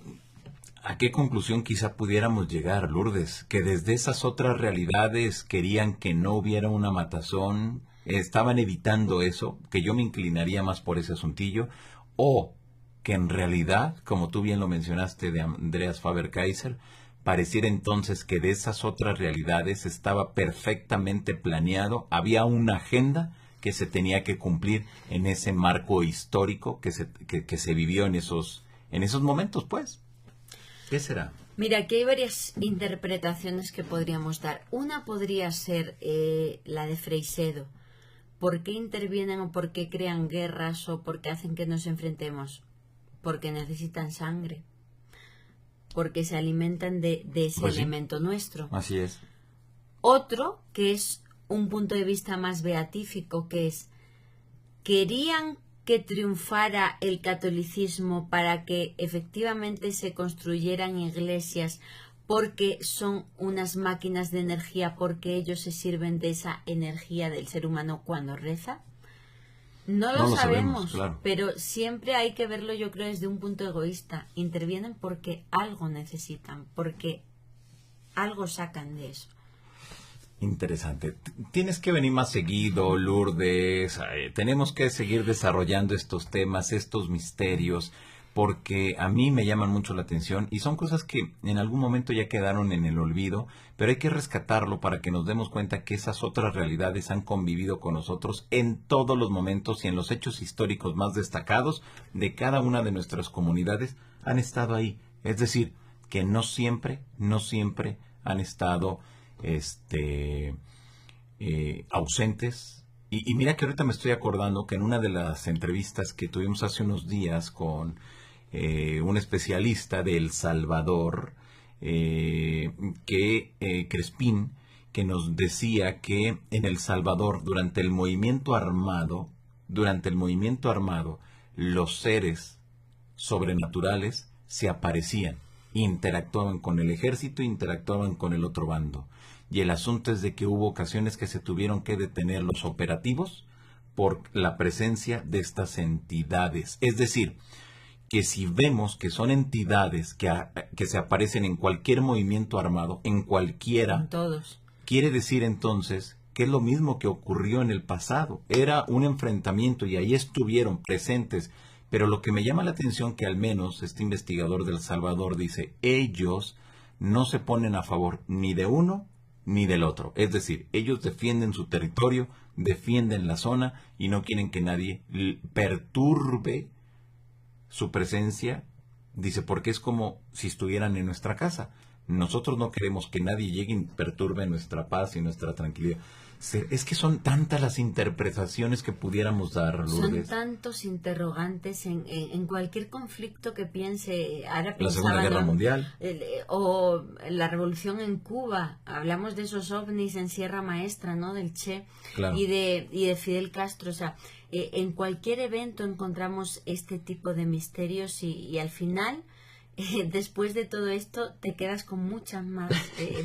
¿a qué conclusión quizá pudiéramos llegar, Lourdes? Que desde esas otras realidades querían que no hubiera una matazón, estaban evitando eso, que yo me inclinaría más por ese asuntillo, o que en realidad, como tú bien lo mencionaste de Andreas Faber-Kaiser, pareciera entonces que de esas otras realidades estaba perfectamente planeado, había una agenda que se tenía que cumplir en ese marco histórico que se vivió en esos momentos, pues. ¿Qué será? Mira, aquí hay varias interpretaciones que podríamos dar. Una podría ser la de Freixedo. ¿Por qué intervienen o por qué crean guerras o por qué hacen que nos enfrentemos? Porque necesitan sangre. Porque se alimentan de ese Pues sí. elemento nuestro. Así es. Otro, que es un punto de vista más beatífico, que es: querían que triunfara el catolicismo para que efectivamente se construyeran iglesias porque son unas máquinas de energía, porque ellos se sirven de esa energía del ser humano cuando reza. No lo sabemos, claro. pero siempre hay que verlo, yo creo, desde un punto egoísta. Intervienen porque algo necesitan, porque algo sacan de eso. Interesante. Tienes que venir más seguido, Lourdes. Tenemos que seguir desarrollando estos temas, estos misterios, porque a mí me llaman mucho la atención y son cosas que en algún momento ya quedaron en el olvido, pero hay que rescatarlo para que nos demos cuenta que esas otras realidades han convivido con nosotros en todos los momentos y en los hechos históricos más destacados de cada una de nuestras comunidades han estado ahí. Es decir, que no siempre han estado ausentes. Y mira que ahorita me estoy acordando que en una de las entrevistas que tuvimos hace unos días con un especialista de El Salvador, Crespín, que nos decía que en El Salvador, durante el movimiento armado, los seres sobrenaturales se aparecían, interactuaban con el ejército, interactuaban con el otro bando. Y el asunto es de que hubo ocasiones que se tuvieron que detener los operativos por la presencia de estas entidades. Es decir, que si vemos que son entidades que se aparecen en cualquier movimiento armado, en cualquiera, En todos. quiere decir entonces que es lo mismo que ocurrió en el pasado. Era un enfrentamiento y ahí estuvieron presentes. Pero lo que me llama la atención que al menos este investigador de El Salvador dice, ellos no se ponen a favor ni de uno ni del otro. Es decir, ellos defienden su territorio, defienden la zona y no quieren que nadie perturbe su presencia. Dice, porque es como si estuvieran en nuestra casa. Nosotros no queremos que nadie llegue y perturbe nuestra paz y nuestra tranquilidad. Es que son tantas las interpretaciones que pudiéramos dar, Lourdes. Son tantos interrogantes en cualquier conflicto que piense. Ahora La Segunda pensaba, Guerra ¿no? Mundial. O la revolución en Cuba. Hablamos de esos ovnis en Sierra Maestra, ¿no? Del Che. Claro. Y de Fidel Castro. O sea, en cualquier evento encontramos este tipo de misterios y al final, después de todo esto, te quedas con muchas más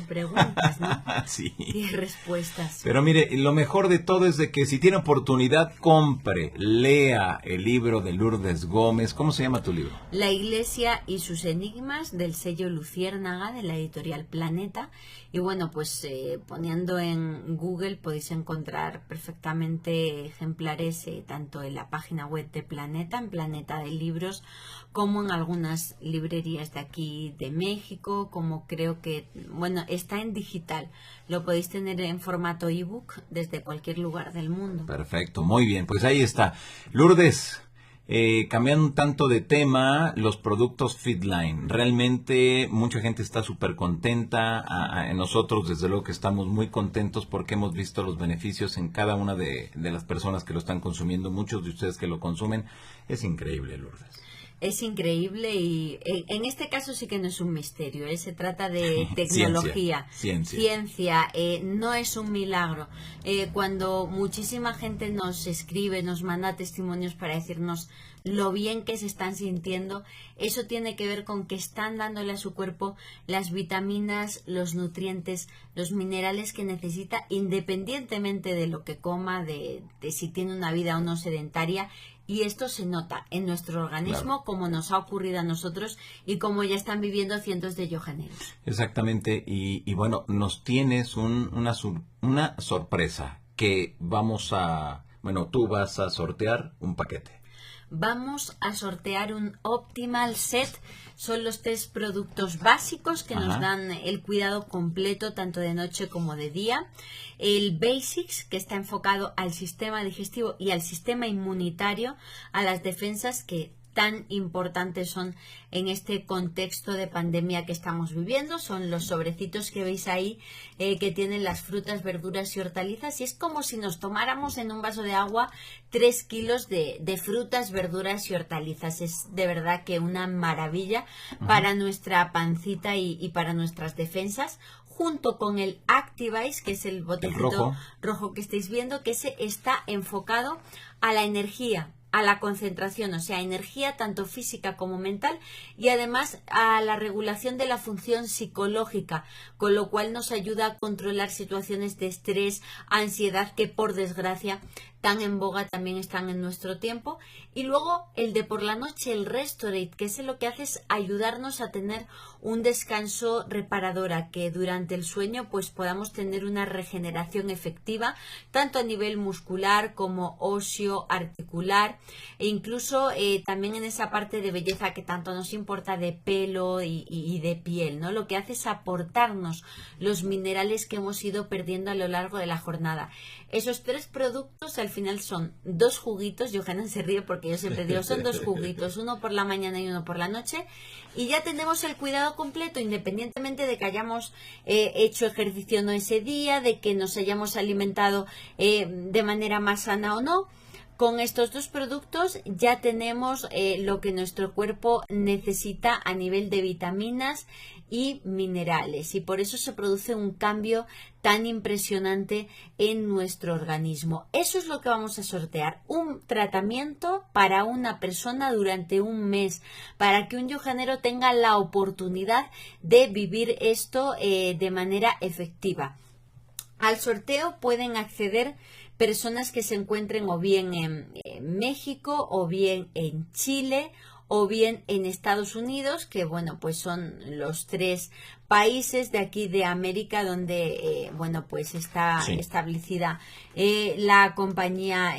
preguntas, ¿no? Sí. Y respuestas. Pero mire, lo mejor de todo es de que si tiene oportunidad, compre, lea el libro de Lourdes Gómez. ¿Cómo se llama tu libro? La Iglesia y sus enigmas, del sello Luciérnaga, de la editorial Planeta. Y bueno, pues poniendo en Google podéis encontrar perfectamente ejemplares tanto en la página web de Planeta, en Planeta de Libros, como en algunas librerías de aquí de México, como creo que, bueno, está en digital. Lo podéis tener en formato ebook desde cualquier lugar del mundo. Perfecto, muy bien, pues ahí está. Lourdes, cambiando un tanto de tema, los productos Fitline. Realmente mucha gente está súper contenta. Nosotros, desde luego que estamos muy contentos porque hemos visto los beneficios en cada una de las personas que lo están consumiendo. Muchos de ustedes que lo consumen. Es increíble, Lourdes. Es increíble y en este caso sí que no es un misterio, se trata de tecnología, ciencia, no es un milagro. Cuando muchísima gente nos escribe, nos manda testimonios para decirnos lo bien que se están sintiendo, eso tiene que ver con que están dándole a su cuerpo las vitaminas, los nutrientes, los minerales que necesita, independientemente de lo que coma, de si tiene una vida o no sedentaria. Y esto se nota en nuestro organismo, claro, como nos ha ocurrido a nosotros y como ya están viviendo cientos de yojaneros. Exactamente, y bueno, nos tienes una sorpresa que tú vas a sortear un paquete. Vamos a sortear un Optimal Set. Son los 3 productos básicos que nos dan el cuidado completo tanto de noche como de día. El Basics, que está enfocado al sistema digestivo y al sistema inmunitario, a las defensas que tan importantes son en este contexto de pandemia que estamos viviendo. Son los sobrecitos que veis ahí que tienen las frutas, verduras y hortalizas, y es como si nos tomáramos en un vaso de agua 3 kilos de frutas, verduras y hortalizas. Es de verdad que una maravilla para nuestra pancita y para nuestras defensas, junto con el Activise, que es el botecito rojo que estáis viendo, que ese está enfocado a la energía, a la concentración, o sea, energía tanto física como mental, y además a la regulación de la función psicológica, con lo cual nos ayuda a controlar situaciones de estrés, ansiedad, que por desgracia tan en boga también están en nuestro tiempo. Y luego el de por la noche, el Restorate, que ese lo que hace es ayudarnos a tener un descanso reparador, a que durante el sueño pues podamos tener una regeneración efectiva, tanto a nivel muscular como óseo, articular, e incluso también en esa parte de belleza que tanto nos importa, de pelo y de piel, ¿no? Lo que hace es aportarnos los minerales que hemos ido perdiendo a lo largo de la jornada. Esos 3 productos al final son 2 juguitos. Johanna se ríe porque yo siempre digo, son 2 juguitos, uno por la mañana y uno por la noche, y ya tenemos el cuidado completo, independientemente de que hayamos hecho ejercicio no ese día, de que nos hayamos alimentado de manera más sana o no. Con estos dos productos ya tenemos lo que nuestro cuerpo necesita a nivel de vitaminas y minerales, y por eso se produce un cambio tan impresionante en nuestro organismo. Eso es lo que vamos a sortear, un tratamiento para una persona durante un mes, para que un yojanero tenga la oportunidad de vivir esto de manera efectiva. Al sorteo pueden acceder personas que se encuentren o bien en México, o bien en Chile, o bien en Estados Unidos, que bueno, pues son los 3 países de aquí de América donde bueno, pues está establecida la compañía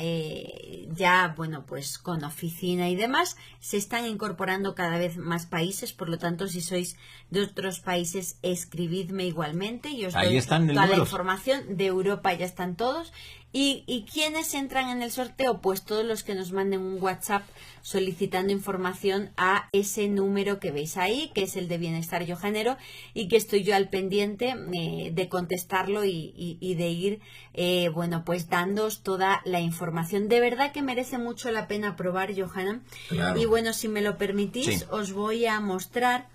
ya, bueno, pues con oficina y demás. Se están incorporando cada vez más países, por lo tanto, si sois de otros países, escribidme igualmente y os doy toda la información. De Europa ya están todos. ¿Y quiénes entran en el sorteo? Pues todos los que nos manden un WhatsApp solicitando información a ese número que veis ahí, que es el de Bienestar Yojanero, y que estoy yo al pendiente de contestarlo y de ir, bueno, pues dándoos toda la información. De verdad que merece mucho la pena probar, Johanna. Claro. Y bueno, si me lo permitís, os voy a mostrar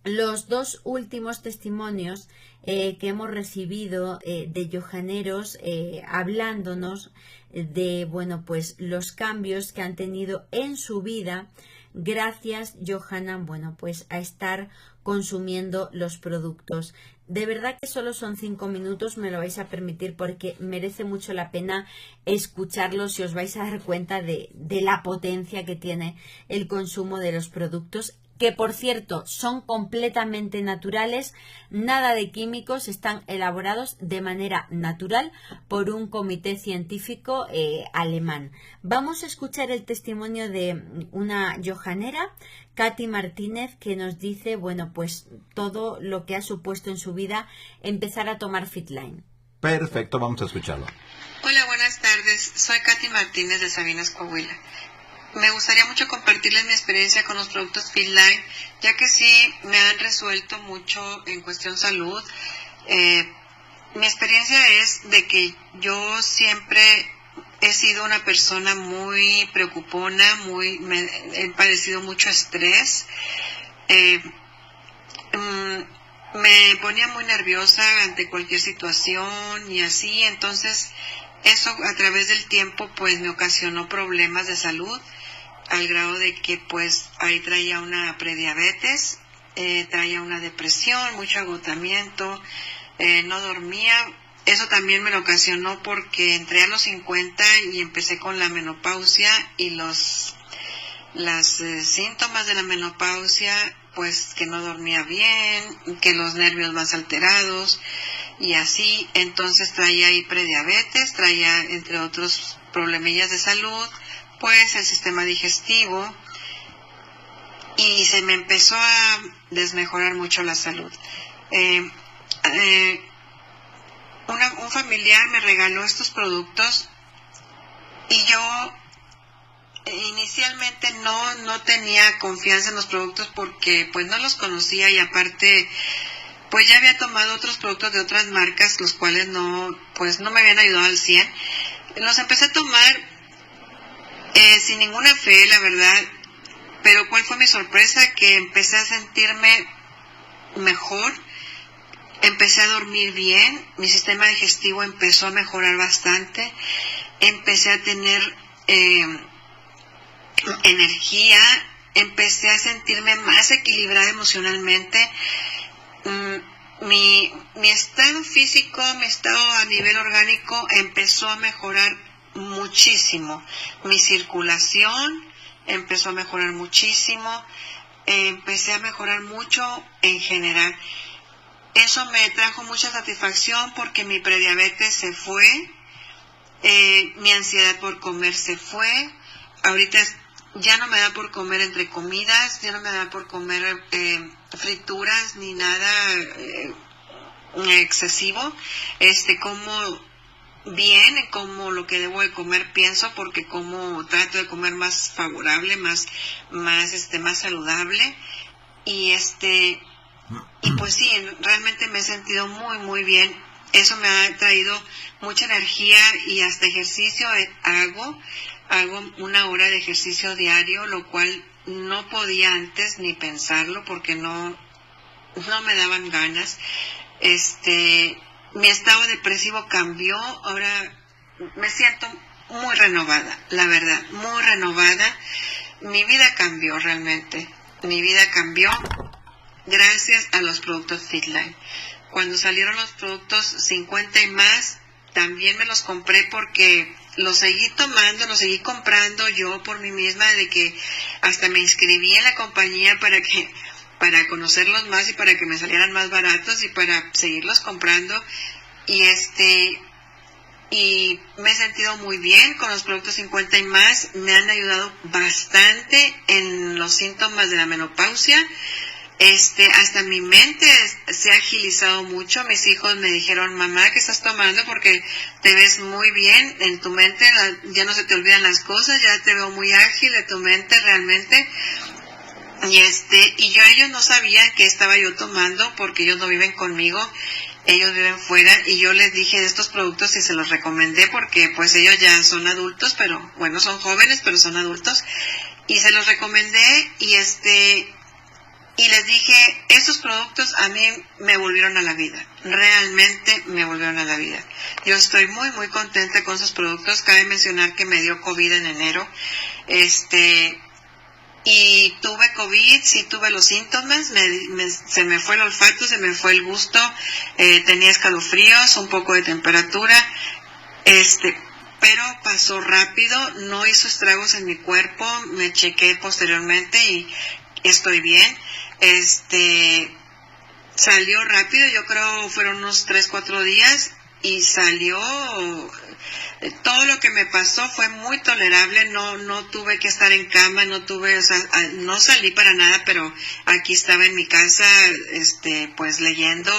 los 2 últimos testimonios que hemos recibido de yojaneros hablándonos de, bueno, pues los cambios que han tenido en su vida gracias, Johanna, bueno, pues a estar consumiendo los productos. De verdad que solo son 5 minutos, me lo vais a permitir, porque merece mucho la pena escucharlos y os vais a dar cuenta de la potencia que tiene el consumo de los productos, que por cierto son completamente naturales, nada de químicos, están elaborados de manera natural por un comité científico alemán. Vamos a escuchar el testimonio de una yojanera, Katy Martínez, que nos dice, bueno, pues todo lo que ha supuesto en su vida empezar a tomar Fitline. Perfecto, vamos a escucharlo. Hola, buenas tardes. Soy Katy Martínez de Sabinas, Coahuila. Me gustaría mucho compartirles mi experiencia con los productos Fitline, ya que sí me han resuelto mucho en cuestión salud. Mi experiencia es de que yo siempre he sido una persona muy preocupona, he padecido mucho estrés. Me ponía muy nerviosa ante cualquier situación y así, entonces eso a través del tiempo pues me ocasionó problemas de salud, al grado de que pues ahí traía una prediabetes, traía una depresión, mucho agotamiento, no dormía. Eso también me lo ocasionó porque entré a los 50 y empecé con la menopausia y los síntomas de la menopausia, pues que no dormía bien, que los nervios más alterados y así. Entonces traía ahí prediabetes, traía entre otros problemillas de salud, pues el sistema digestivo, y se me empezó a desmejorar mucho la salud. Un familiar me regaló estos productos y yo inicialmente no tenía confianza en los productos porque pues no los conocía, y aparte pues ya había tomado otros productos de otras marcas, los cuales no me habían ayudado al 100. Los empecé a tomar sin ninguna fe, la verdad, pero ¿cuál fue mi sorpresa? Que empecé a sentirme mejor, empecé a dormir bien, mi sistema digestivo empezó a mejorar bastante, empecé a tener energía, empecé a sentirme más equilibrada emocionalmente. Mi estado físico, mi estado a nivel orgánico empezó a mejorar muchísimo. Mi circulación empezó a mejorar muchísimo, empecé a mejorar mucho en general. Eso me trajo mucha satisfacción porque mi prediabetes se fue, mi ansiedad por comer se fue. Ahorita ya no me da por comer entre comidas, ya no me da por comer frituras ni nada excesivo. Como bien, como lo que debo de comer, pienso, porque trato de comer más favorable, más saludable, y pues sí, realmente me he sentido muy muy bien. Eso me ha traído mucha energía y hasta ejercicio hago 1 hora de ejercicio diario, lo cual no podía antes ni pensarlo porque no me daban ganas. Mi estado depresivo cambió, ahora me siento muy renovada, la verdad, muy renovada. Mi vida cambió realmente, mi vida cambió gracias a los productos Fitline. Cuando salieron los productos 50 y más, también me los compré porque los seguí tomando, los seguí comprando yo por mí misma, de que hasta me inscribí en la compañía para conocerlos más y para que me salieran más baratos y para seguirlos comprando. Y me he sentido muy bien con los productos 50 y más, me han ayudado bastante en los síntomas de la menopausia. Hasta mi mente se ha agilizado mucho. Mis hijos me dijeron, mamá, ¿qué estás tomando? Porque te ves muy bien en tu mente, ya no se te olvidan las cosas, ya te veo muy ágil de tu mente realmente. Y ellos no sabían qué estaba yo tomando porque ellos no viven conmigo, ellos viven fuera, y yo les dije de estos productos y se los recomendé porque pues ellos ya son adultos, pero bueno, son jóvenes, pero son adultos, y se los recomendé y les dije, estos productos a mí me volvieron a la vida, realmente me volvieron a la vida. Yo estoy muy, muy contenta con esos productos. Cabe mencionar que me dio COVID en enero, y tuve COVID, sí tuve los síntomas, se me fue el olfato, se me fue el gusto, tenía escalofríos, un poco de temperatura, pero pasó rápido, no hizo estragos en mi cuerpo, me chequé posteriormente y estoy bien. Salió rápido, yo creo fueron unos 3-4 días y salió. Todo lo que me pasó fue muy tolerable, no tuve que estar en cama, no salí para nada, pero aquí estaba en mi casa, pues leyendo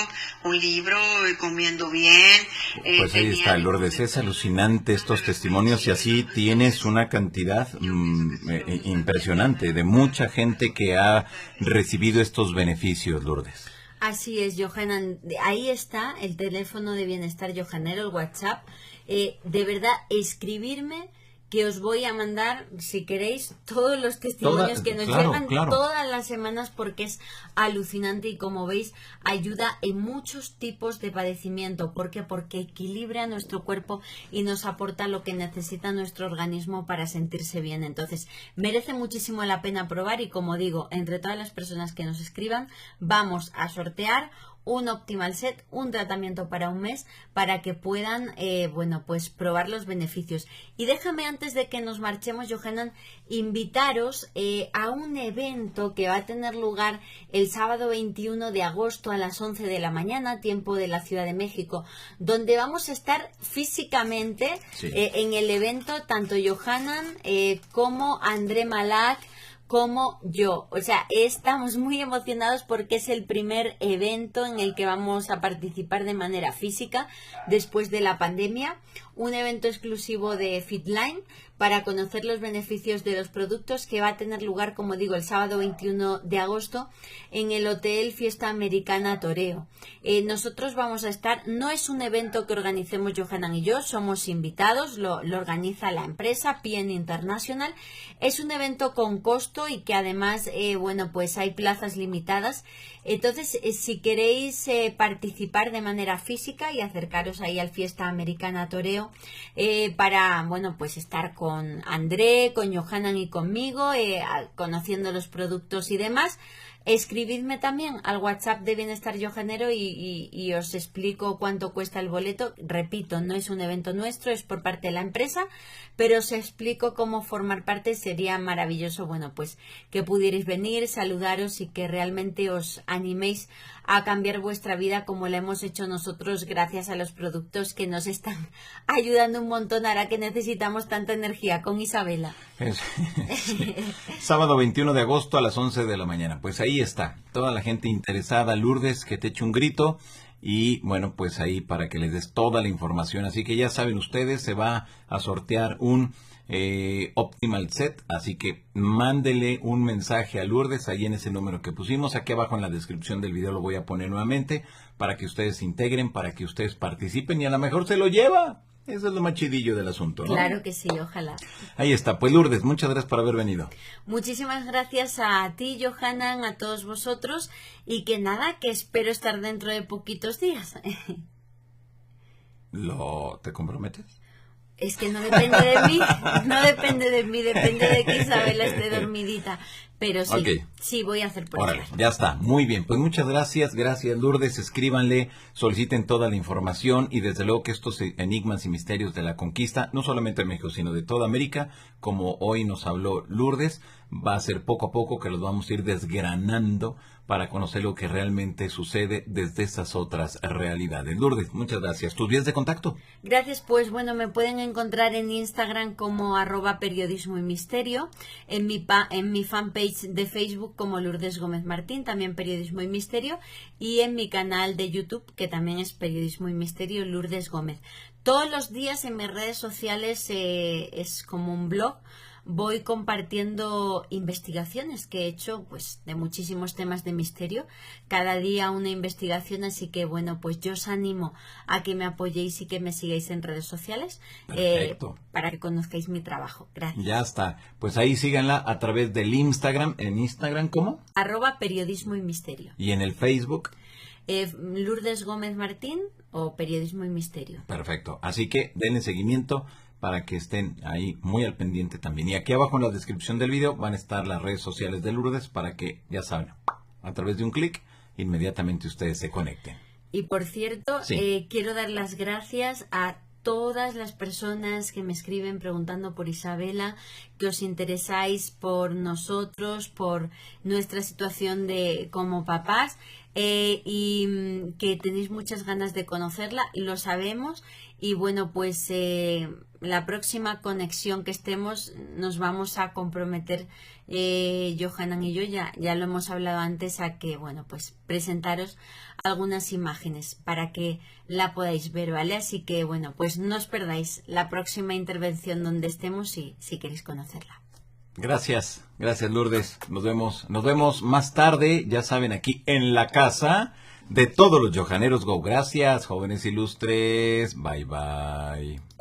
un libro, comiendo bien. Pues ahí está, Lourdes, es alucinante estos testimonios, y así tienes una cantidad impresionante de mucha gente que ha recibido estos beneficios, Lourdes. Así es, Johanan. Ahí está el teléfono de Bienestar Johanero, el WhatsApp. De verdad, escribirme, que os voy a mandar, si queréis, todos los testimonios que nos llegan todas las semanas, porque es alucinante y, como veis, ayuda en muchos tipos de padecimiento. ¿Por qué? Porque equilibra nuestro cuerpo y nos aporta lo que necesita nuestro organismo para sentirse bien. Entonces, merece muchísimo la pena probar, y, como digo, entre todas las personas que nos escriban, vamos a sortear un Optimal Set, un tratamiento para un mes, para que puedan, pues probar los beneficios. Y déjame, antes de que nos marchemos, Johanan, invitaros a un evento que va a tener lugar el sábado 21 de agosto a las 11 de la mañana, tiempo de la Ciudad de México, donde vamos a estar físicamente en el evento, tanto Johanan como André Malak, como yo. O sea, estamos muy emocionados porque es el primer evento en el que vamos a participar de manera física después de la pandemia. Un evento exclusivo de Fitline para conocer los beneficios de los productos, que va a tener lugar, como digo, el sábado 21 de agosto en el Hotel Fiesta Americana Toreo. Nosotros vamos a estar, no es un evento que organicemos Johanan y yo, somos invitados, lo organiza la empresa PN International. Es un evento con costo y que además, pues hay plazas limitadas. Entonces, si queréis participar de manera física y acercaros ahí al Fiesta Americana Toreo, para, pues estar con André, con Johanan y conmigo, conociendo los productos y demás, escribidme también al WhatsApp de Bienestar Johanero y os explico cuánto cuesta el boleto. Repito, no es un evento nuestro, es por parte de la empresa, pero os explico cómo formar parte. Sería maravilloso, pues que pudierais venir, saludaros y que realmente os animéis a cambiar vuestra vida como la hemos hecho nosotros, gracias a los productos que nos están ayudando un montón ahora que necesitamos tanta energía con Isabela. Sábado 21 de agosto a las 11 de la mañana. Pues ahí está, toda la gente interesada, Lourdes, que te eche un grito, y pues ahí para que les des toda la información. Así que ya saben ustedes, se va a sortear un Optimal Set, así que mándele un mensaje a Lourdes ahí en ese número que pusimos. Aquí abajo en la descripción del video lo voy a poner nuevamente para que ustedes se integren, para que ustedes participen y a lo mejor se lo lleva. Eso es lo más chidillo del asunto, ¿no? Claro que sí, ojalá. Ahí está. Pues Lourdes, muchas gracias por haber venido. Muchísimas gracias a ti, Johanan, a todos vosotros, y que nada, que espero estar dentro de poquitos días. ¿Te comprometes? Es que no depende de mí, depende de que Isabela esté dormidita. Pero sí, Okay. Sí voy a hacer por Órale, ella. ya está, muy bien. Pues muchas gracias Lourdes, escríbanle, soliciten toda la información y desde luego que estos enigmas y misterios de la conquista, no solamente de México, sino de toda América, como hoy nos habló Lourdes, va a ser poco a poco que los vamos a ir desgranando para conocer lo que realmente sucede desde esas otras realidades. Lourdes, muchas gracias. ¿Tus vías de contacto? Gracias, pues bueno, me pueden encontrar en Instagram como @periodismo y misterio, en mi fanpage de Facebook como Lourdes Gómez Martín, también Periodismo y Misterio, y en mi canal de YouTube, que también es Periodismo y Misterio, Lourdes Gómez. Todos los días en mis redes sociales es como un blog. Voy compartiendo investigaciones que he hecho, pues, de muchísimos temas de misterio. Cada día una investigación, así que, bueno, pues yo os animo a que me apoyéis y que me sigáis en redes sociales para que conozcáis mi trabajo. Gracias. Ya está. Pues ahí síganla a través del Instagram. ¿En Instagram cómo? @periodismo y misterio. ¿Y en el Facebook? Lourdes Gómez Martín o Periodismo y Misterio. Perfecto. Así que denle seguimiento para que estén ahí muy al pendiente también. Y aquí abajo en la descripción del video van a estar las redes sociales de Lourdes para que, ya saben, a través de un clic, inmediatamente ustedes se conecten. Y por cierto, Sí. quiero dar las gracias a todas las personas que me escriben preguntando por Isabela, que os interesáis por nosotros, por nuestra situación como papás, y que tenéis muchas ganas de conocerla, lo sabemos. Y bueno, pues la próxima conexión que estemos nos vamos a comprometer, Johanan y yo, ya lo hemos hablado antes, a que, bueno, pues presentaros algunas imágenes para que la podáis ver, ¿vale? Así que, bueno, pues no os perdáis la próxima intervención donde estemos si queréis conocerla. Gracias Lourdes. Nos vemos más tarde, ya saben, aquí en la casa de todos los Johaneros Go. Gracias, jóvenes ilustres. Bye bye.